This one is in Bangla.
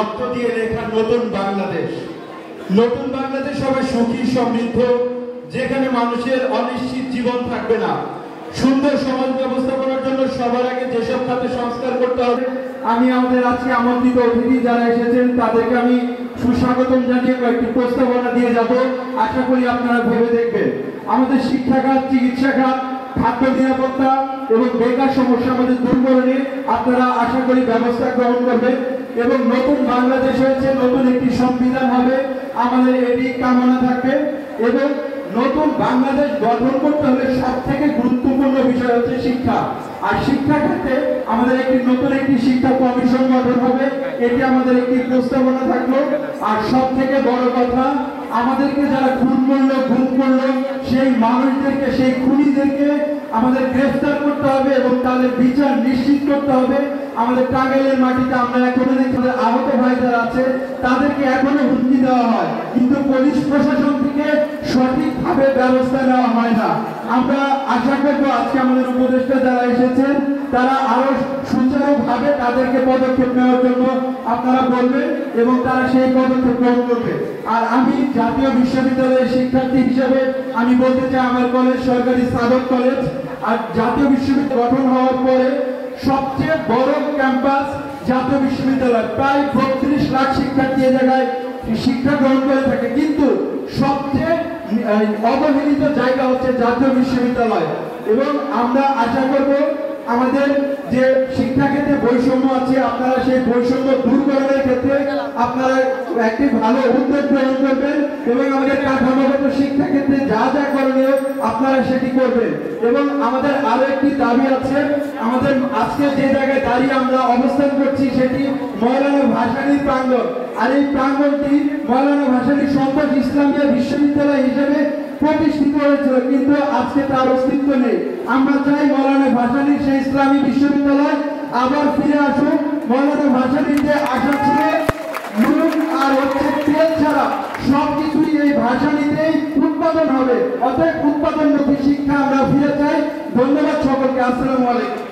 রক্ত দিয়ে লেখা নতুন বাংলাদেশ। নতুন বাংলাদেশ হবে সুখী সমৃদ্ধ, যেখানে মানুষের অনিশ্চিত জীবন থাকবে না। সুন্দর সমাজ ব্যবস্থাপনার জন্য সবার আগে যেসব খাতে সংস্কার করতে হবে, আমি আমাদের আজকে আমন্ত্রিত অতিথি যারা এসেছেন তাদেরকে আমি সুস্বাগতম জানিয়ে কয়েকটি প্রস্তাবনা দিয়ে যাব। আশা করি আপনারা ভেবে দেখবেন। আমাদের শিক্ষা খাত, চিকিৎসা খাত, খাদ্য নিরাপত্তা এবং বেকার সমস্যা আমাদের দূরীকরণে আপনারা আশা করি ব্যবস্থা গ্রহণ করবেন এবং নতুন বাংলাদেশ হয়েছে, নতুন একটি সংবিধান হবে, আমাদের এটি কামনা থাকবে। এবং নতুন বাংলাদেশ গঠন করতে হলে সব থেকে গুরুত্বপূর্ণ বিষয় হচ্ছে শিক্ষা। আর শিক্ষা ক্ষেত্রে আমাদের নতুন একটি শিক্ষা কমিশন গঠন হবে, এটি আমাদের একটি প্রস্তাবনা থাকলো। আর সব থেকে বড় কথা, আমাদেরকে যারা খুন করলো, গুম করলো, সেই মানুষদেরকে, সেই খুনিদেরকে আমাদের গ্রেফতার করতে হবে এবং তাদের বিচার নিশ্চিত করতে হবে। আমাদের টাঙ্গাইলের মাটিতে আমরা এখনো দেখি আহত ভাই যারা আছে তাদেরকে এখনো হুমকি দেওয়া হয়, কিন্তু পুলিশ প্রশাসন থেকে সঠিকভাবে ব্যবস্থা নেওয়া হয় না। আমরা আশা করবো আজকে আমাদের উপদেষ্টা যারা এসেছেন তারা আরো সুচারুভাবে তাদেরকে পদক্ষেপ নেওয়ার জন্য আপনারা বলবেন এবং তারা সেই পদক্ষেপ গ্রহণ করবে। আর আমি জাতীয় বিশ্ববিদ্যালয়ের শিক্ষার্থী হিসেবে আমি বলতে চাই, আমার কলেজ সরকারি সাধক কলেজ, আর জাতীয় বিশ্ববিদ্যালয় গঠন হওয়ার পরে সবচেয়ে বড় ক্যাম্পাস জাতীয় বিশ্ববিদ্যালয়। প্রায় 32 লাখ শিক্ষার্থী এ জায়গায় শিক্ষা গ্রহণ করে থাকে, কিন্তু সবচেয়ে অবহেলিত জায়গা হচ্ছে জাতীয় বিশ্ববিদ্যালয়। এবং আমরা আশা করব আমাদের যে শিক্ষা ক্ষেত্রে বৈষম্য আছে, আপনারা সেই বৈষম্য দূরকরণের ক্ষেত্রে আপনারা একটি ভালো উদ্যোগ গ্রহণ করবেন এবং আমাদের কাঠামোগত শিক্ষা ক্ষেত্রে যা যা করণীয় আপনারা সেটি করবেন। এবং আমাদের আরো একটি দাবি আছে, আমাদের আজকে যে জায়গায় দাঁড়িয়ে আমরা অবস্থান করছি সেটি মওলানা ভাসানী প্রাঙ্গণ। আর এই প্রাঙ্গণটি মওলানা ভাসানী সন্তোষ ইসলামিয়া বিশ্ববিদ্যালয় হিসেবে প্রতিষ্ঠিত হয়েছিল, কিন্তু আজকে তার অস্তিত্ব নেই। আমরা চাই মওলানা ভাসানীর সেই ইসলামী বিশ্ববিদ্যালয় আবার ফিরে আসুক। মওলানা ভাসানীর যে আশা ছিল নুন আর হচ্ছে তেল ছাড়া সবকিছুই এই ভাসানীতেই উৎপাদন হবে, অতএব উৎপাদনমুখী শিক্ষা আমরা ফিরে চাই। ধন্যবাদ সকলকে। আসসালামু আলাইকুম।